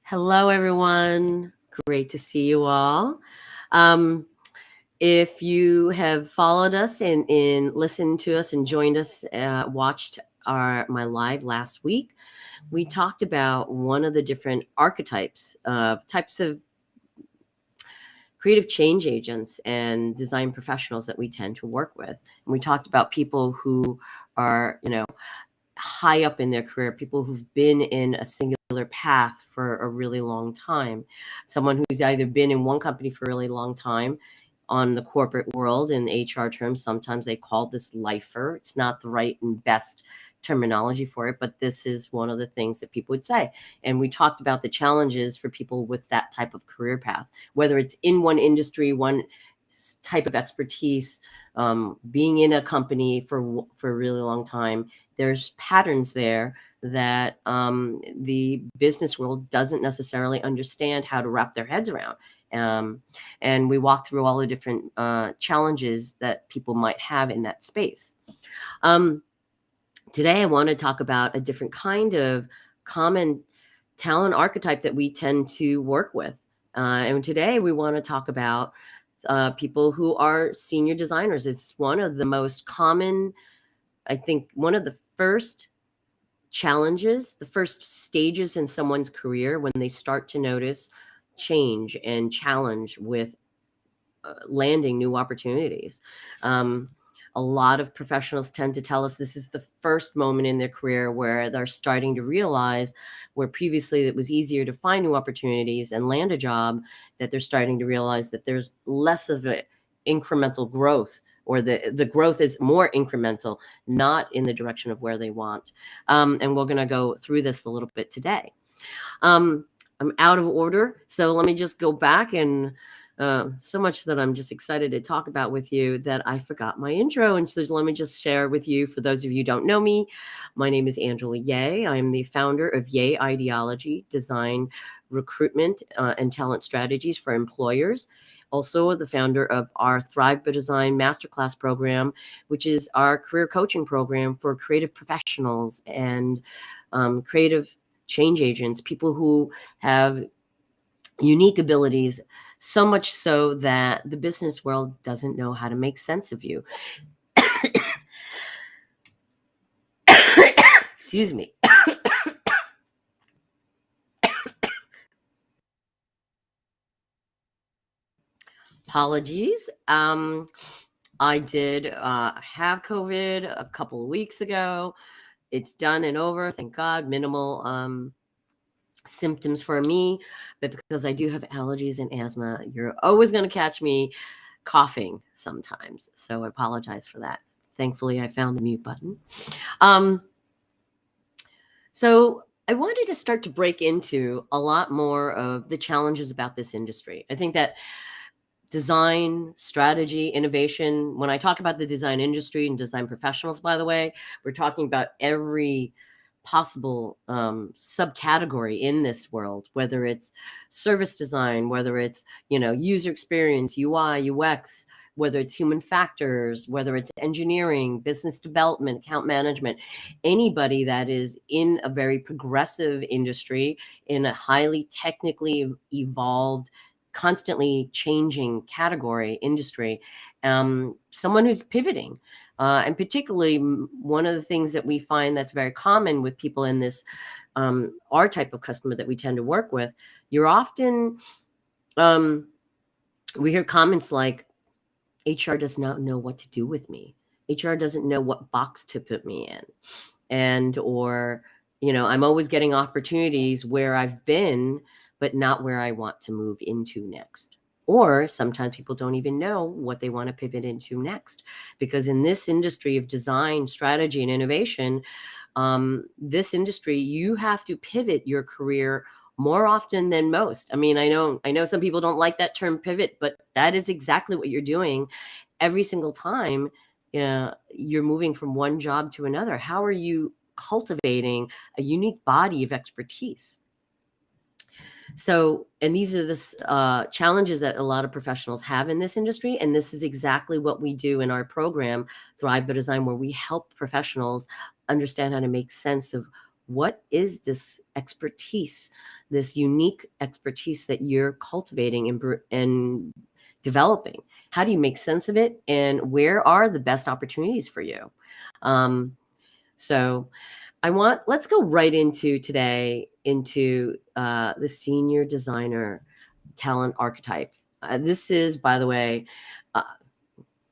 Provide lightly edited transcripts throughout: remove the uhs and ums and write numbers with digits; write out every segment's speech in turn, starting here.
Hello, everyone. Great to see you all. Um, if you have followed us and listened to us and joined us, watched my live last week, we talked about one of the different archetypes of types of creative change agents and design professionals that we tend to work with. And we talked about people who are, high up in their career, people who've been in a singular path for a really long time, someone who's either been in one company for a really long time on the corporate world in HR terms. Sometimes they call this lifer. It's not the right and best terminology for it, but this is one of the things that people would say. And we talked about the challenges for people with that type of career path, whether it's in one industry, one type of expertise, being in a company for a really long time. There's patterns there that the business world doesn't necessarily understand how to wrap their heads around. And we walk through all the different challenges that people might have in that space. Today, I want to talk about a different kind of common talent archetype that we tend to work with. And today, we want to talk about people who are senior designers. It's one of the most common, I think, one of the first challenges, the first stages in someone's career when they start to notice change and challenge with landing new opportunities. A lot of professionals tend to tell us this is the first moment in their career where they're starting to realize where previously it was easier to find new opportunities and land a job, that they're starting to realize that there's less of an incremental growth, or the growth is more incremental, not in the direction of where they want. And we're going to go through this a little bit today. I'm out of order, so let me just go back and so much that I'm just excited to talk about with you that I forgot my intro. And so let me just share with you, for those of you who don't know me, my name is Angela Yeh. I'm the founder of Yeh Ideology, design, recruitment, and talent strategies for employers. Also the founder of our Thrive by Design Masterclass program, which is our career coaching program for creative professionals and creative change agents, people who have unique abilities, so much so that the business world doesn't know how to make sense of you. Excuse me. Apologies. I did have COVID a couple of weeks ago. It's done and over, thank God. Minimal symptoms for me, but because I do have allergies and asthma, you're always going to catch me coughing sometimes. So I apologize for that. Thankfully, I found the mute button. So I wanted to start to break into a lot more of the challenges about this industry. I think that design, strategy, innovation, when I talk about the design industry and design professionals, by the way, we're talking about every possible subcategory in this world, whether it's service design, whether it's user experience, UI, UX, whether it's human factors, whether it's engineering, business development, account management, anybody that is in a very progressive industry, in a highly technically evolved, constantly changing category industry, someone who's pivoting. And particularly, one of the things that we find that's very common with people in this, our type of customer that we tend to work with, you're often, we hear comments like, HR does not know what to do with me. HR doesn't know what box to put me in. Or, I'm always getting opportunities where I've been, but not where I want to move into next. Or sometimes people don't even know what they want to pivot into next, because in this industry of design, strategy, and innovation, this industry, you have to pivot your career more often than most. I mean, I know some people don't like that term pivot, but that is exactly what you're doing every single time you're moving from one job to another. How are you cultivating a unique body of expertise? So, and these are the challenges that a lot of professionals have in this industry. And this is exactly what we do in our program, Thrive by Design, where we help professionals understand how to make sense of what is this expertise, this unique expertise that you're cultivating and developing? How do you make sense of it? And where are the best opportunities for you? So let's go right into today into the senior designer talent archetype. This is, by the way, uh,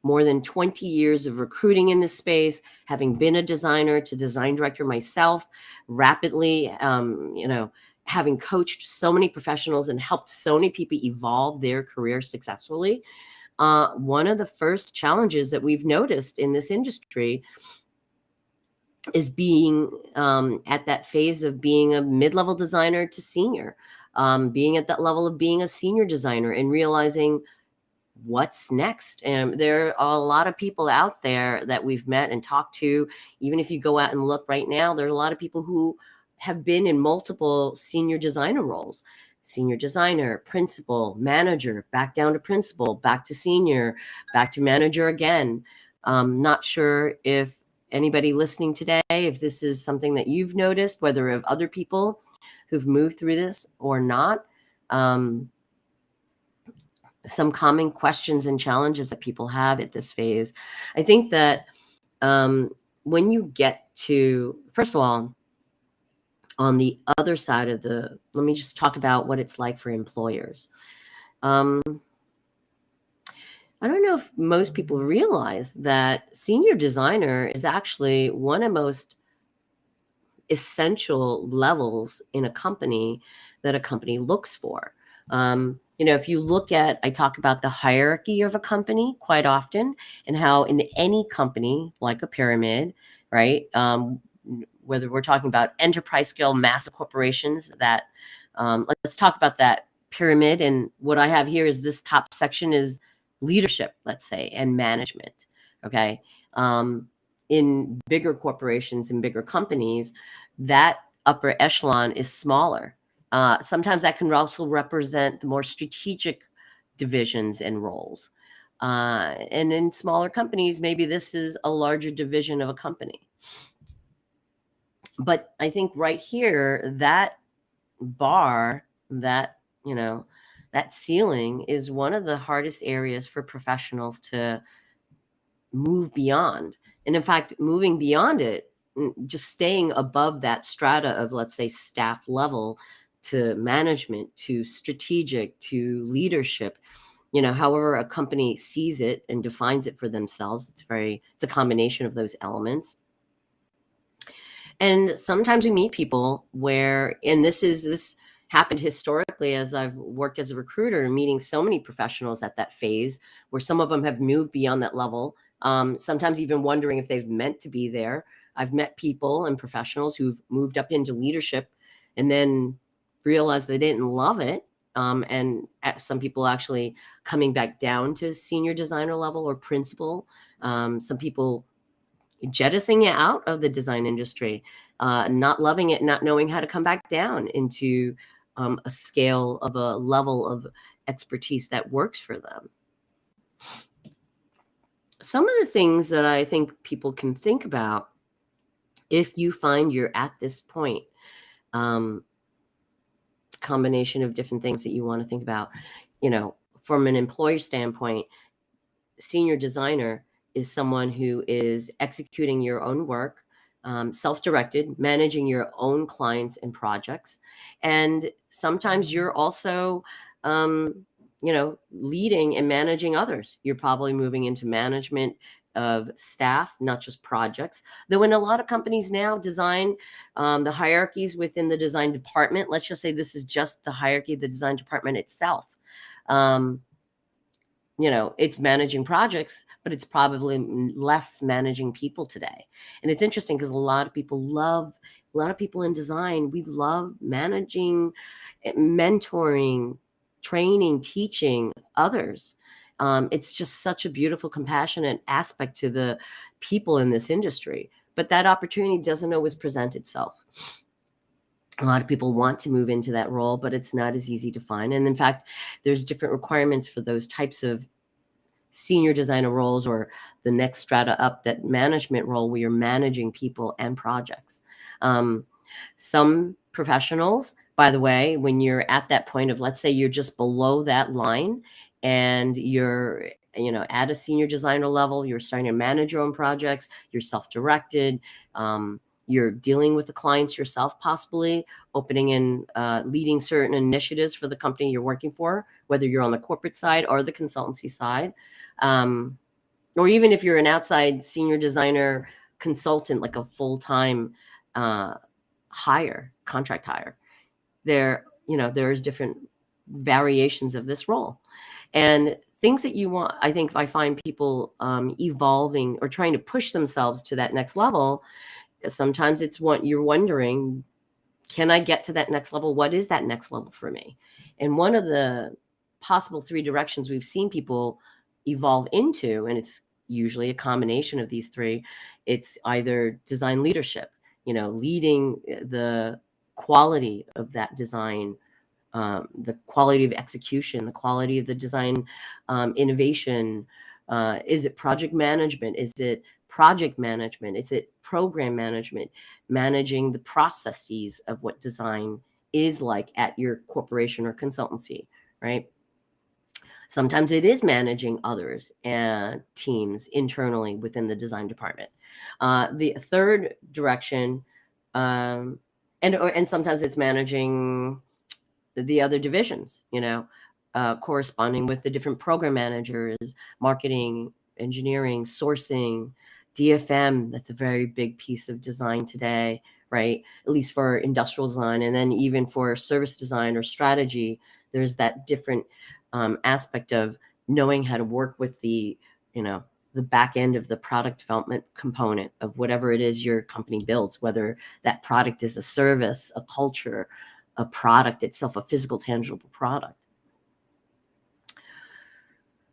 more than 20 years of recruiting in this space, having been a designer to design director myself, rapidly, having coached so many professionals and helped so many people evolve their career successfully. One of the first challenges that we've noticed in this industry is being at that phase of being a mid-level designer to senior, being at that level of being a senior designer and realizing what's next. And there are a lot of people out there that we've met and talked to. Even if you go out and look right now, there are a lot of people who have been in multiple senior designer roles. Senior designer, principal, manager, back down to principal, back to senior, back to manager again. Not sure if anybody listening today, if this is something that you've noticed, whether of other people who've moved through this or not. Some common questions and challenges that people have at this phase. I think that when you get to, first of all, on the other side of let me just talk about what it's like for employers. I don't know if most people realize that senior designer is actually one of most essential levels in a company that a company looks for. If you look at, I talk about the hierarchy of a company quite often, and how in any company, like a pyramid, right? Whether we're talking about enterprise scale, massive corporations, that let's talk about that pyramid. And what I have here is this top section is leadership, let's say, and management. Okay. In bigger corporations and bigger companies, that upper echelon is smaller. Sometimes that can also represent the more strategic divisions and roles. And in smaller companies, maybe this is a larger division of a company. But I think right here, that bar, that ceiling is one of the hardest areas for professionals to move beyond. And in fact, moving beyond it, just staying above that strata of, let's say, staff level to management, to strategic, to leadership, however a company sees it and defines it for themselves. It's a combination of those elements. And sometimes we meet people where, and this happened historically as I've worked as a recruiter, meeting so many professionals at that phase where some of them have moved beyond that level. Sometimes even wondering if they've meant to be there. I've met people and professionals who've moved up into leadership and then realized they didn't love it. And some people actually coming back down to senior designer level or principal. Some people jettisoning it out of the design industry, not loving it, not knowing how to come back down into a scale of a level of expertise that works for them. Some of the things that I think people can think about if you find you're at this point, combination of different things that you want to think about, from an employer standpoint, senior designer is someone who is executing your own work, self-directed, managing your own clients and projects. And sometimes you're also, leading and managing others. You're probably moving into management of staff, not just projects. Though in a lot of companies now, design, the hierarchies within the design department, let's just say this is just the hierarchy of the design department itself. It's managing projects, but it's probably less managing people today. And it's interesting because a lot of people in design, we love managing, mentoring, training, teaching others. It's just such a beautiful, compassionate aspect to the people in this industry. But that opportunity doesn't always present itself. A lot of people want to move into that role, but it's not as easy to find. And in fact, there's different requirements for those types of senior designer roles, or the next strata up, that management role where you're managing people and projects. Some professionals, by the way, when you're at that point of, let's say you're just below that line and you're, at a senior designer level, you're starting to manage your own projects, you're self-directed, you're dealing with the clients yourself, possibly opening and leading certain initiatives for the company you're working for, whether you're on the corporate side or the consultancy side. Or even if you're an outside senior designer consultant, like a full-time contract hire, there's different variations of this role. And things that you want, I find people evolving or trying to push themselves to that next level. Sometimes it's what you're wondering, can I get to that next level? What is that next level for me? And one of the possible 3 directions we've seen people evolve into, and it's usually a combination of these 3, it's either design leadership, leading the quality of that design, the quality of execution, the quality of the design innovation. Is it project management? Is it project management? Is it program management? Managing the processes of what design is like at your corporation or consultancy, right? Sometimes it is managing others and teams internally within the design department. The third direction, and sometimes it's managing the other divisions, corresponding with the different program managers, marketing, engineering, sourcing, DFM. That's a very big piece of design today, right? At least for industrial design. And then even for service design or strategy, there's that different aspect of knowing how to work with the back end of the product development component of whatever it is your company builds, whether that product is a service, a culture, a product itself, a physical, tangible product.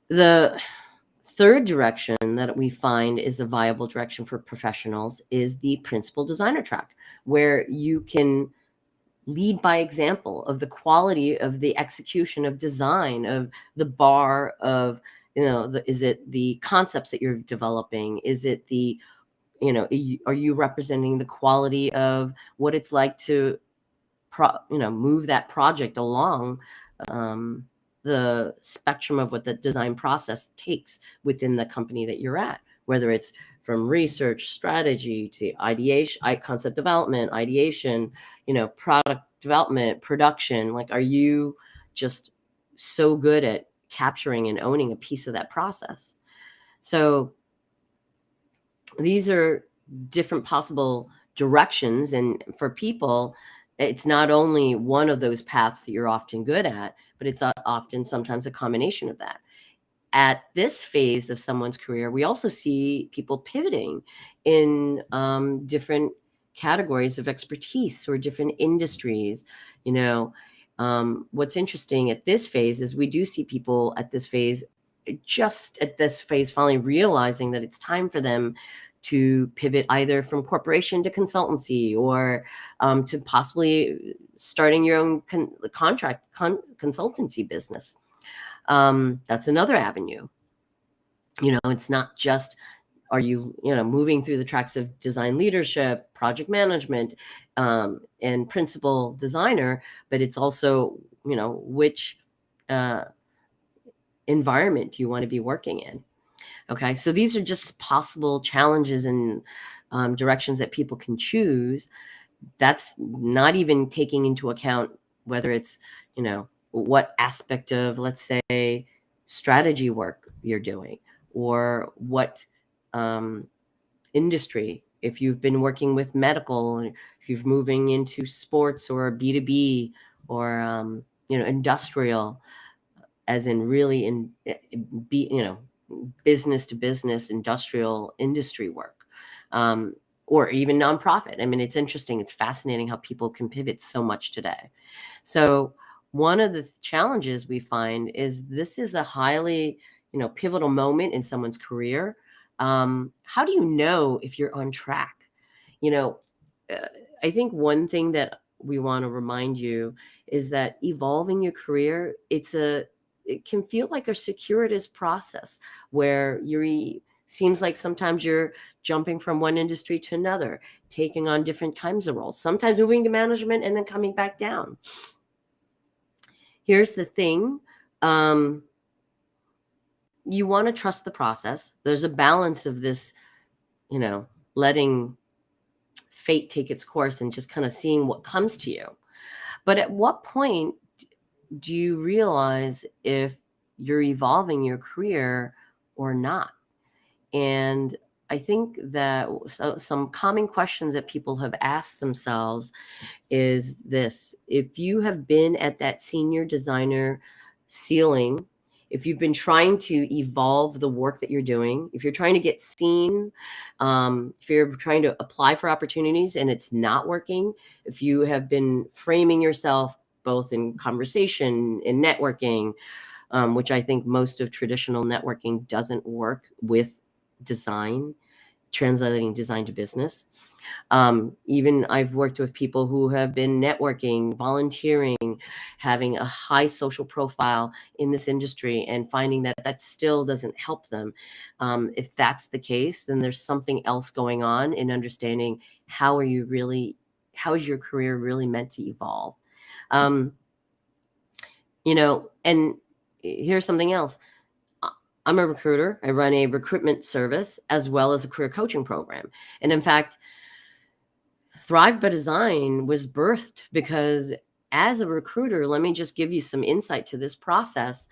The third direction that we find is a viable direction for professionals is the principal designer track, where you can lead by example of the quality of the execution of design, of the bar of, is it the concepts that you're developing? Is it the, are you representing the quality of what it's like to move that project along the spectrum of what the design process takes within the company that you're at, whether it's from research, strategy to ideation, concept development, ideation, product development, production. Like, are you just so good at capturing and owning a piece of that process? So these are different possible directions. And for people, it's not only one of those paths that you're often good at, but it's often sometimes a combination of that. At this phase of someone's career, we also see people pivoting in different categories of expertise or different industries. What's interesting at this phase is we do see people at this phase, finally realizing that it's time for them to pivot either from corporation to consultancy, or to possibly starting your own consultancy business. That's another avenue. It's not just, are you, moving through the tracks of design leadership, project management, and principal designer, but it's also, which environment do you want to be working in? Okay, so these are just possible challenges and directions that people can choose. That's not even taking into account whether it's, what aspect of, let's say, strategy work you're doing, or what industry. If you've been working with medical, if you're moving into sports or B2B, or industrial, as in really in business to business industrial industry work, or even nonprofit. I mean, it's interesting. It's fascinating how people can pivot so much today. So one of the challenges we find is this is a highly, pivotal moment in someone's career. How do you know if you're on track? I think one thing that we want to remind you is that evolving your career, it can feel like a circuitous process where Seems like sometimes you're jumping from one industry to another, taking on different kinds of roles, sometimes moving to management and then coming back down. Here's the thing. You want to trust the process. There's a balance of this, letting fate take its course and just kind of seeing what comes to you. But at what point do you realize if you're evolving your career or not? And I think that some common questions that people have asked themselves is this: if you have been at that senior designer ceiling, if you've been trying to evolve the work that you're doing, if you're trying to get seen, if you're trying to apply for opportunities and it's not working, if you have been framing yourself both in conversation, in networking, which I think most of traditional networking doesn't work with design, translating design to business. Even I've worked with people who have been networking, volunteering, having a high social profile in this industry and finding that that still doesn't help them. If that's the case, then there's something else going on in understanding how is your career really meant to evolve? And here's something else. I'm a recruiter. I run a recruitment service as well as a career coaching program. And in fact, Thrive by Design was birthed because as a recruiter, let me just give you some insight to this process.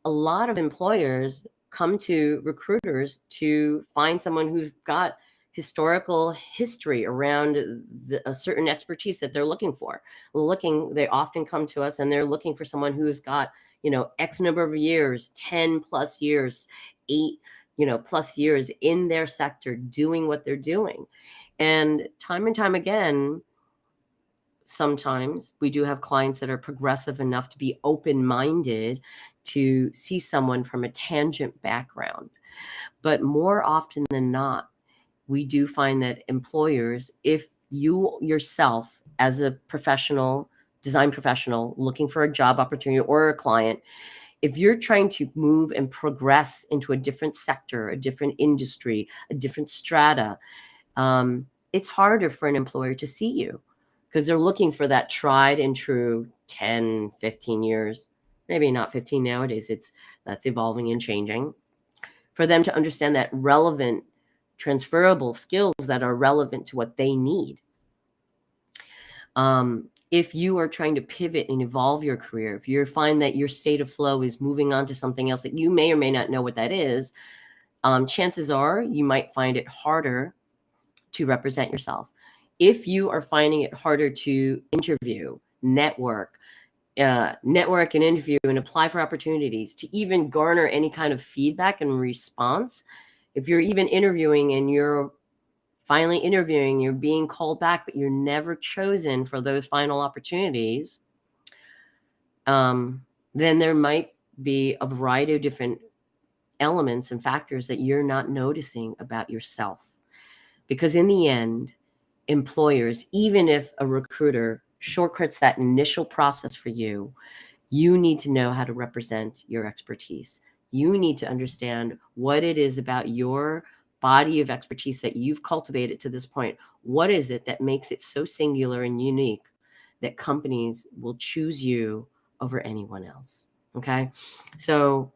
A lot of employers come to recruiters to find someone who's got historical history around a certain expertise that they're looking for. They often come to us and they're looking for someone who's got, X number of years, 10 plus years, 8, plus years in their sector doing what they're doing. And time again, sometimes we do have clients that are progressive enough to be open-minded to see someone from a tangent background. But more often than not, we do find that employers, if you yourself as a design professional looking for a job opportunity or a client, if you're trying to move and progress into a different sector, a different industry, a different strata, it's harder for an employer to see you because they're looking for that tried and true 10, 15 years, maybe not 15 nowadays. That's evolving and changing, for them to understand that relevant, transferable skills that are relevant to what they need. If you are trying to pivot and evolve your career, if you find that your state of flow is moving on to something else that you may or may not know what that is, chances are you might find it harder to represent yourself. If you are finding it harder to interview, network and interview and apply for opportunities, to even garner any kind of feedback and response, if you're even interviewing and you're finally interviewing, you're being called back, but you're never chosen for those final opportunities, then there might be a variety of different elements and factors that you're not noticing about yourself. Because in the end, employers, even if a recruiter shortcuts that initial process for you, you need to know how to represent your expertise. You need to understand what it is about your body of expertise that you've cultivated to this point. What is it that makes it so singular and unique that companies will choose you over anyone else? Okay. So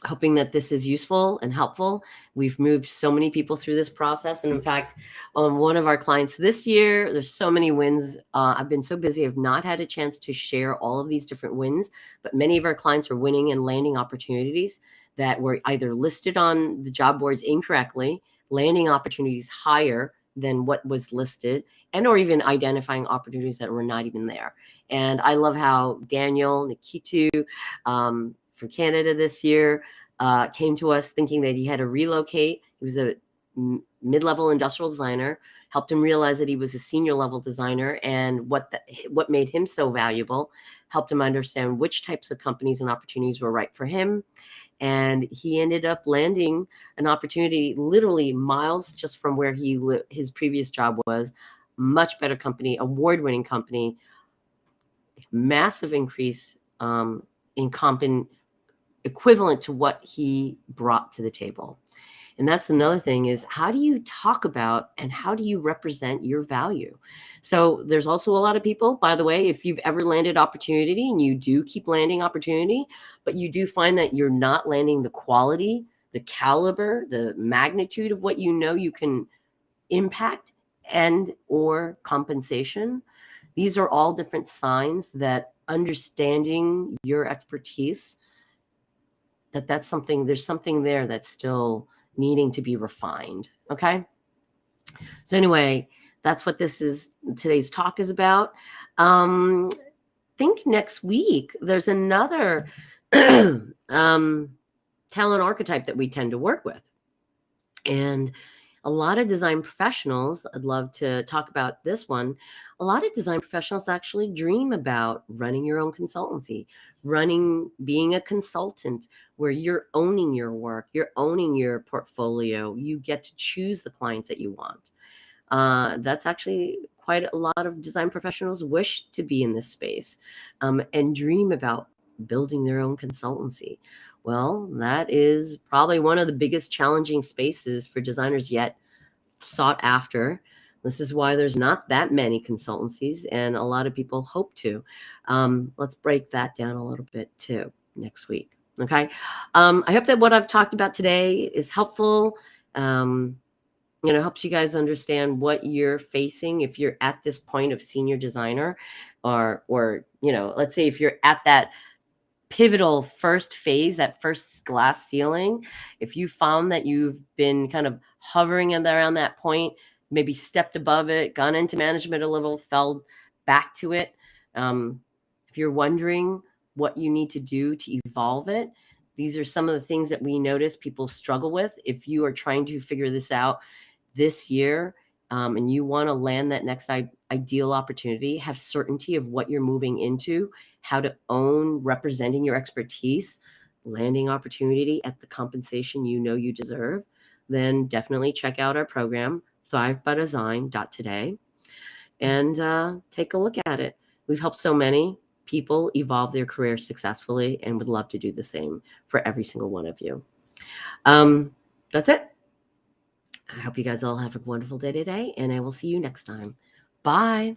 hoping that this is useful and helpful. We've moved so many people through this process. And in fact, on one of our clients this year, there's so many wins. I've been so busy, I've not had a chance to share all of these different wins, but many of our clients are winning and landing opportunities that were either listed on the job boards incorrectly, landing opportunities higher than what was listed, and or even identifying opportunities that were not even there. And I love how Daniel Nikitu, from Canada this year, came to us thinking that he had to relocate. He was a mid-level industrial designer, helped him realize that he was a senior level designer and what made him so valuable, helped him understand which types of companies and opportunities were right for him. And he ended up landing an opportunity literally miles just from where his previous job was. Much better company, award-winning company, massive increase in comp equivalent to what he brought to the table. And that's another thing, is how do you talk about and how do you represent your value? So there's also a lot of people, by the way, if you've ever landed opportunity and you do keep landing opportunity, but you do find that you're not landing the quality, the caliber, the magnitude of what you know you can impact and or compensation. These are all different signs that understanding your expertise, that's something, there's something there that's still needing to be refined. Okay. So anyway, that's what today's talk is about. Think next week there's another talent archetype that we tend to work with. And a lot of design professionals, I'd love to talk about this one. A lot of design professionals actually dream about running your own consultancy, being a consultant where you're owning your work, you're owning your portfolio, you get to choose the clients that you want. That's actually quite a lot of design professionals wish to be in this space, and dream about building their own consultancy. Well, that is probably one of the biggest challenging spaces for designers yet sought after. This is why there's not that many consultancies, and a lot of people hope to. Let's break that down a little bit too next week. Okay. I hope that what I've talked about today is helpful. Helps you guys understand what you're facing if you're at this point of senior designer, or let's say if you're at that pivotal first phase, that first glass ceiling. If you found that you've been kind of hovering around that point, maybe stepped above it, gone into management a little, fell back to it. If you're wondering what you need to do to evolve it, these are some of the things that we notice people struggle with. If you are trying to figure this out this year, and you want to land that next ideal opportunity, have certainty of what you're moving into, how to own representing your expertise, landing opportunity at the compensation you know you deserve, then definitely check out our program, thrivebydesign.today, and take a look at it. We've helped so many people evolve their career successfully and would love to do the same for every single one of you. That's it. I hope you guys all have a wonderful day today, and I will see you next time. Bye.